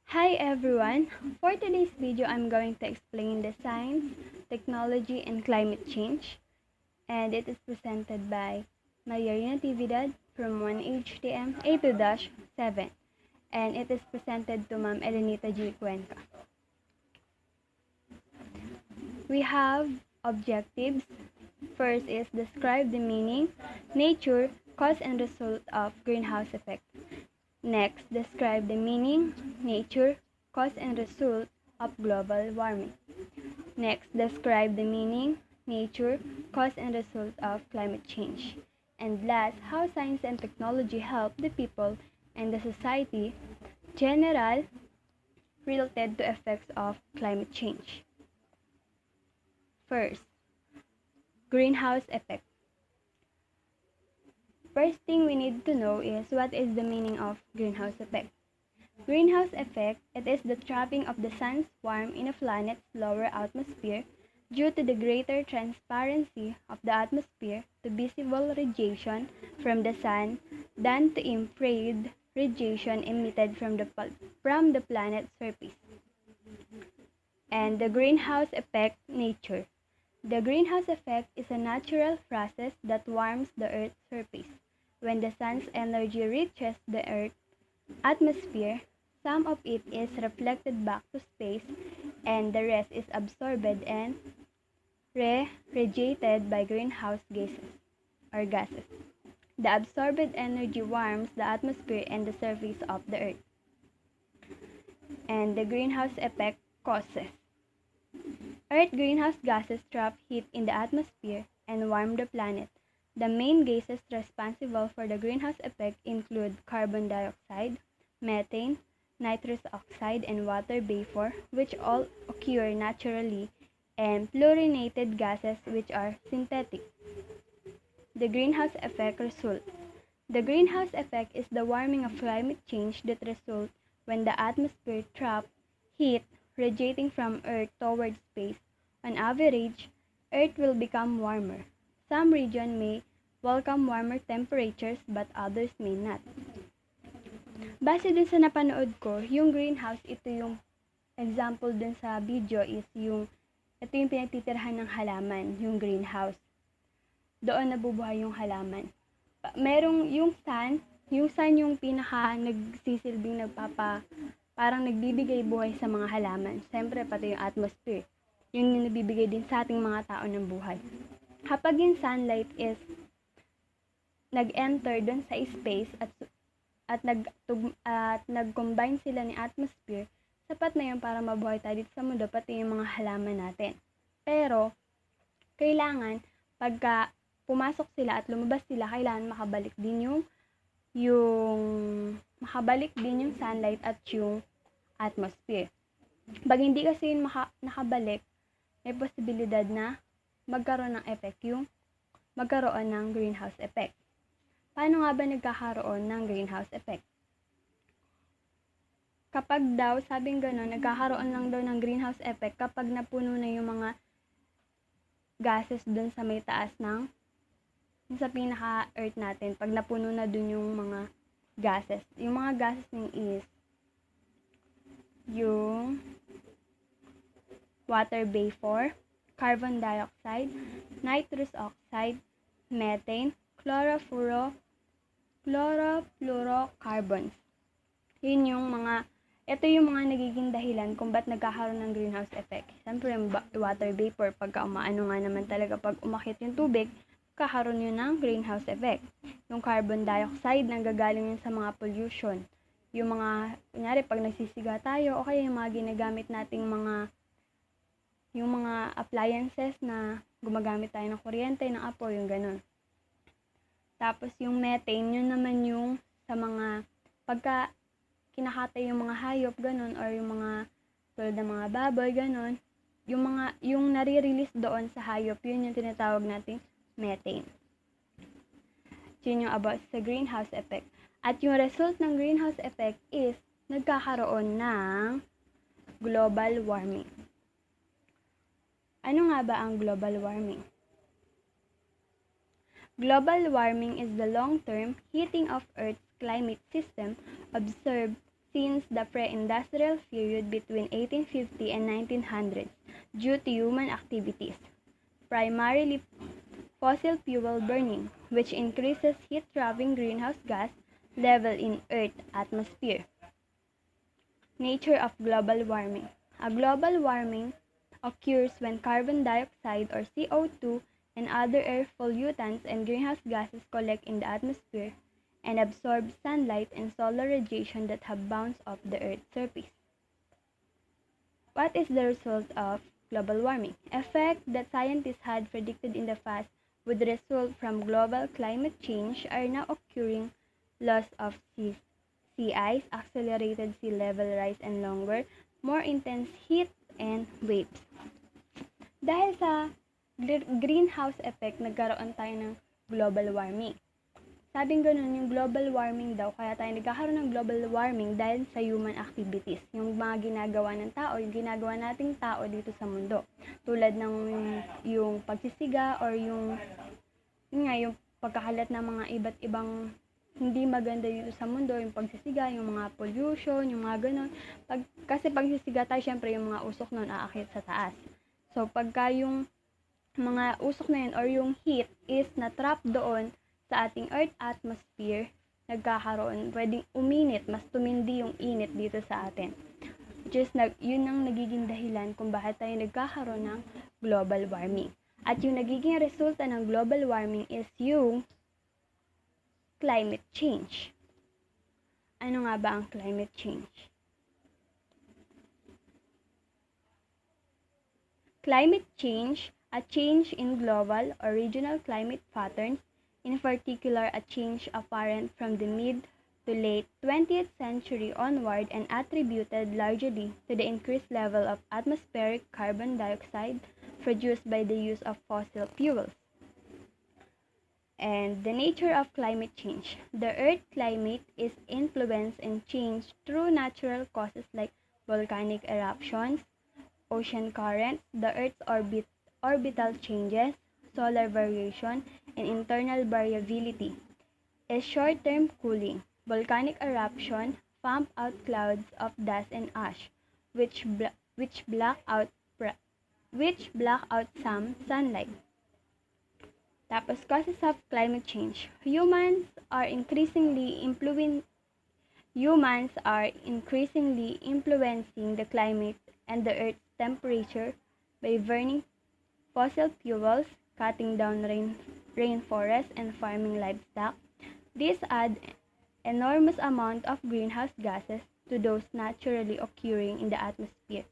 Hi everyone! For today's video, I'm going to explain the science, technology, and climate change. And it is presented by Maria Natividad from 1HTM A2-7. And it is presented to Ma'am Elenita G. Cuenca. We have objectives. First is describe the meaning, nature, cause, and result of greenhouse effect. Next, describe the meaning, nature, cause, and result of global warming. Next, describe the meaning, nature, cause, and result of climate change. And last, how science and technology help the people and the society general related to effects of climate change. First, greenhouse effect. First thing we need to know is what is the meaning of greenhouse effect. Greenhouse effect, it is the trapping of the sun's warmth in a planet's lower atmosphere due to the greater transparency of the atmosphere to visible radiation from the sun than to infrared radiation emitted from the planet's surface. And the greenhouse effect nature. The greenhouse effect is a natural process that warms the Earth's surface. When the sun's energy reaches the Earth's atmosphere, some of it is reflected back to space and the rest is absorbed and radiated by greenhouse gases. The absorbed energy warms the atmosphere and the surface of the Earth. And the greenhouse effect causes. Earth greenhouse gases trap heat in the atmosphere and warm the planet. The main gases responsible for the greenhouse effect include carbon dioxide, methane, nitrous oxide, and water vapor, which all occur naturally, and fluorinated gases, which are synthetic. The greenhouse effect result. The greenhouse effect is the warming of climate change that results when the atmosphere traps heat radiating from Earth towards space. On average, Earth will become warmer. Some regions may welcome warmer temperatures but others may not. Base dun sa napanood ko, yung greenhouse, ito yung example dun sa video is ito yung pinagtitirhan ng halaman, yung greenhouse. Doon nabubuhay yung halaman. Merong yung sun yung pinaka nagsisilbing parang nagbibigay buhay sa mga halaman. Siyempre, pati yung atmosphere. Yun yung nagbibigay din sa ating mga tao ng buhay. Kapag yung sunlight is nag-enter dun sa space at nag-combine sila ni atmosphere, sapat na yun para mabuhay tayo dito sa mundo, pati yung mga halaman natin. Pero, kailangan, pagka pumasok sila at lumabas sila, kailangan makabalik din yung sunlight at yung atmosphere. Pag hindi kasi yun nakabalik, may posibilidad na magkaroon ng greenhouse effect. Paano nga ba nagkakaroon ng greenhouse effect? Kapag daw, sabing gano'n, nagkakaroon lang daw ng greenhouse effect kapag napuno na yung mga gases dun sa may taas sa pinaka-earth natin. Pag napuno na dun yung mga gases. Yung mga gases nyo is yung water vapor, carbon dioxide, nitrous oxide, methane, chlorofluorocarbons. Ito yung mga nagiging dahilan kung ba't nagkakaroon ng greenhouse effect. Siyempre, water vapor, pagka umaano nga naman talaga, pag umakit yung tubig, kakaroon yun ng greenhouse effect. Yung carbon dioxide, nanggagaling yun sa mga pollution. Yung mga, kunyari, pag nagsisiga tayo, o kaya yung mga ginagamit nating yung mga appliances na gumagamit tayo ng kuryente, ng apoy, yung ganun. Tapos yung methane, yun naman yung sa mga, pagka kinakatay yung mga hayop, ganun, or yung mga, tulad ng mga baboy, ganun, yung nare-release doon sa hayop, yun yung tinatawag nating methane. Yun yung about sa greenhouse effect. At yung result ng greenhouse effect is nagkakaroon ng global warming. Ano nga ba ang global warming? Global warming is the long-term heating of Earth's climate system observed since the pre-industrial period between 1850 and 1900 due to human activities, primarily fossil fuel burning, which increases heat-trapping greenhouse gas level in Earth's atmosphere. Nature of global warming. A global warming occurs when carbon dioxide or CO2 and other air pollutants and greenhouse gases collect in the atmosphere and absorb sunlight and solar radiation that have bounced off the Earth's surface. What is the result of global warming? Effects that scientists had predicted in the past would result from global climate change are now occurring: loss of sea ice, accelerated sea level rise, and longer, more intense heat and waves. Dahil sa greenhouse effect, nagkaroon tayo ng global warming. Sabing ganun, yung global warming daw, kaya tayo nagkakaroon ng global warming dahil sa human activities. Yung mga ginagawa ng tao, yung ginagawa nating tao dito sa mundo. Tulad ng yung pagsisiga or yung pagkakalat ng mga iba't ibang hindi maganda dito sa mundo, yung pagsisiga, yung mga pollution, yung mga ganun. Kasi pagsisiga tayo, syempre yung mga usok nun aakyat sa taas. So, pagka yung mga usok na yun or yung heat is na-trap doon sa ating Earth atmosphere, nagkakaroon, pwedeng uminit, mas tumindi yung init dito sa atin. Yun ang nagiging dahilan kung bakit tayo nagkakaroon ng global warming. At yung nagiging resulta ng global warming is yung climate change. Ano nga ba ang climate change? Climate change, a change in global or regional climate patterns, in particular a change apparent from the mid to late 20th century onward and attributed largely to the increased level of atmospheric carbon dioxide produced by the use of fossil fuels. And the nature of climate change. The Earth climate is influenced and changed through natural causes like volcanic eruptions, ocean currents, the Earth's orbital changes, solar variation, and internal variability. A short-term cooling. Volcanic eruption pump out clouds of dust and ash, which block out some sunlight. Tapos, causes of climate change. Humans are increasingly influencing the climate and the Earth's temperature by burning fossil fuels, cutting down rainforests, and farming livestock. These add enormous amount of greenhouse gases to those naturally occurring in the atmosphere,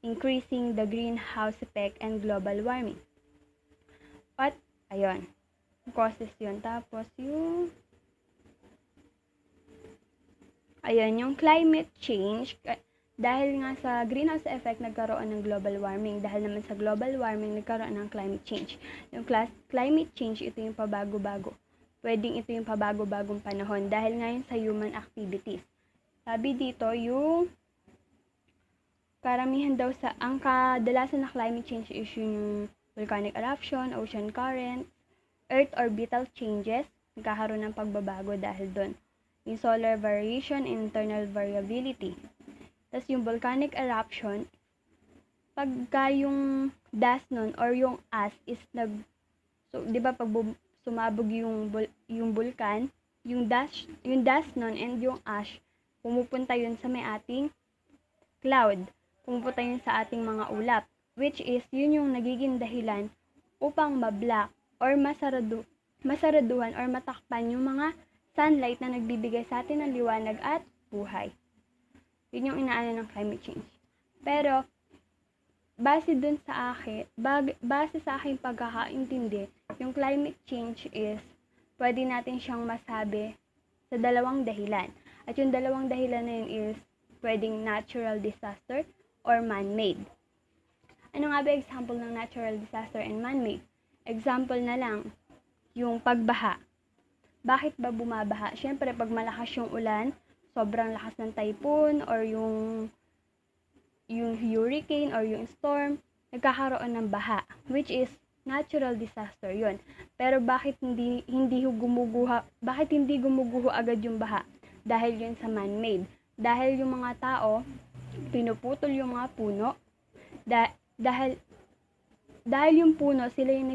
increasing the greenhouse effect and global warming. Ayun, causes yun. Tapos yung climate change, dahil nga sa greenhouse effect, nagkaroon ng global warming. Dahil naman sa global warming, nagkaroon ng climate change. Yung climate change, ito yung pabago-bago. Pwedeng ito yung pabago-bagong panahon dahil ngayon sa human activities. Sabi dito, yung karamihan daw ang kadalasan na climate change is yung volcanic eruption, ocean current, Earth orbital changes, nagkakaroon ng pagbabago dahil doon. Yung solar variation, internal variability. Tapos yung volcanic eruption, pagka yung dust nun or yung ash is di ba pag sumabog yung vulkan, yung dust nun and yung ash, pumupunta yun sa may ating cloud. Pumupunta yun sa ating mga ulap, which is yun yung nagiging dahilan upang mablock or masaraduhan or matakpan yung mga sunlight na nagbibigay sa atin ng liwanag at buhay. Yun yung inaano ng climate change. Pero, base sa aking pagkakaintindi, yung climate change is, pwede natin siyang masabi sa dalawang dahilan. At yung dalawang dahilan na yun is, pwedeng natural disaster or man-made. Ano nga ba example ng natural disaster and man-made? Example na lang, yung pagbaha. Bakit ba bumabaha? Siyempre, pag malakas yung ulan, sobrang lakas ng typhoon or yung hurricane or yung storm, nagkakaroon ng baha, which is natural disaster yun. Pero bakit hindi gumuguho agad yung baha? Dahil yun sa man-made. dahil yung mga tao, pinuputol yung mga puno, dahil yung puno, sila yung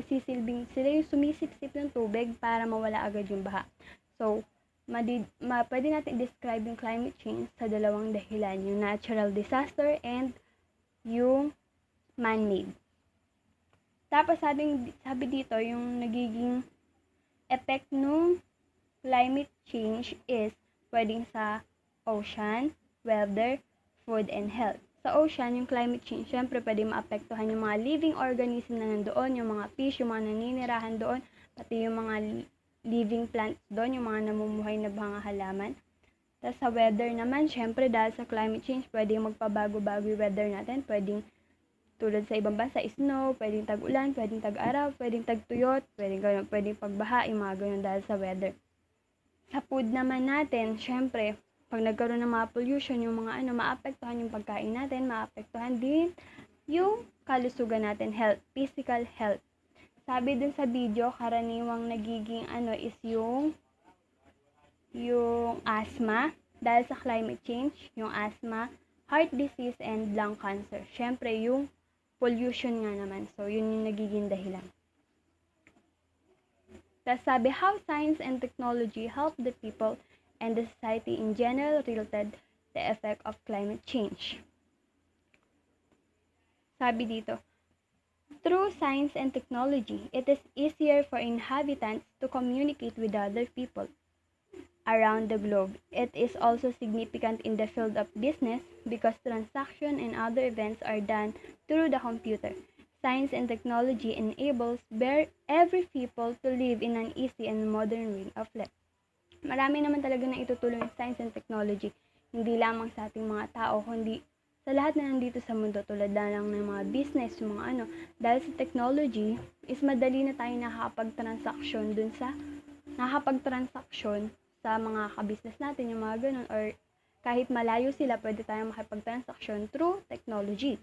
sumisipsip ng tubig para mawala agad yung baha. So, pwede natin describe yung climate change sa dalawang dahilan, yung natural disaster and yung man-made. Tapos sabi dito, yung nagiging effect ng climate change is pwedeng sa ocean, weather, food, and health. Sa ocean, yung climate change, syempre pwede maapektuhan yung mga living organism na nandoon, yung mga fish, yung mga naninirahan doon, pati yung mga living plants doon, yung mga namumuhay na mga halaman. Tapos sa weather naman, syempre dahil sa climate change, pwedeng magpabago-bago yung weather natin, pwedeng tulad sa ibang bansa, snow, pwedeng tag-ulan, pwedeng tag-araw, pwedeng tag-tuyot, pwedeng pagbaha, yung mga ganun dahil sa weather. Sa food naman natin, syempre, pag nagkaroon ng mga pollution, yung mga maapektuhan yung pagkain natin, maapektuhan din yung kalusugan natin, health, physical health. Sabi dun sa video, karaniwang nagiging is yung asthma, dahil sa climate change, yung asthma, heart disease, and lung cancer. Syempre, yung pollution nga naman. So, yun yung nagiging dahilan. Tapos sabi, how science and technology help the people and the society in general related the effect of climate change. Sabi dito, through science and technology, it is easier for inhabitants to communicate with other people around the globe. It is also significant in the field of business because transactions and other events are done through the computer. Science and technology enables every people to live in an easy and modern way of life. Marami naman talaga na itutulong yung science and technology, hindi lamang sa ating mga tao, kundi sa lahat na nandito sa mundo, tulad na lang ng mga business, yung mga dahil sa technology, is madali na tayo nakakapag-transaction sa mga ka-business natin, yung mga ganun, or kahit malayo sila, pwede tayong makipag-transaction through technology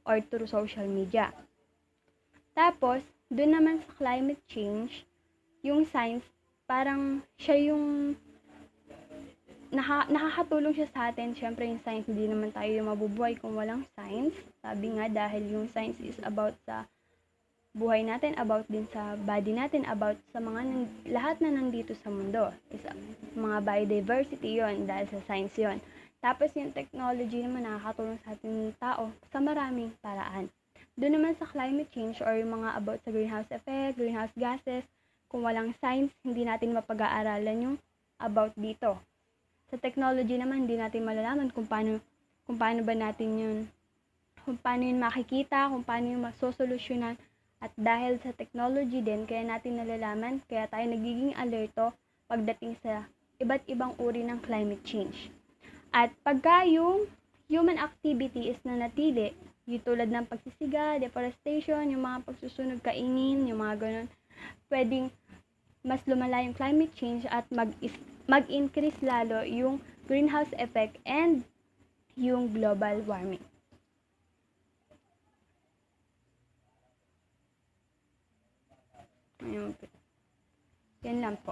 or through social media. Tapos, dun naman sa climate change, yung science, parang siya yung nakakatulong siya sa atin. Syempre yung science, hindi naman tayo mabubuhay kung walang science. Sabi nga, dahil yung science is about sa buhay natin, about din sa body natin, about sa mga lahat na nandito sa mundo. Is mga biodiversity yon, dahil sa science yon. Tapos yung technology naman nakakatulong sa ating tao sa maraming paraan. Doon naman sa climate change or yung mga about sa greenhouse effect, greenhouse gases, kung walang science, hindi natin mapag-aaralan yung about dito. Sa technology naman, hindi natin malalaman kung paano ba natin yun, kung paano yun makikita, kung paano yun masosolusyonan. At dahil sa technology din, kaya natin nalalaman, kaya tayo nagiging alerto pagdating sa iba't ibang uri ng climate change. At pagka yung human activity is nanatili, yung tulad ng pagsisiga, deforestation, yung mga pagsusunog kainin, yung mga ganun, pwedeng mas lumala yung climate change at mag-increase lalo yung greenhouse effect and yung global warming. Yan lang po.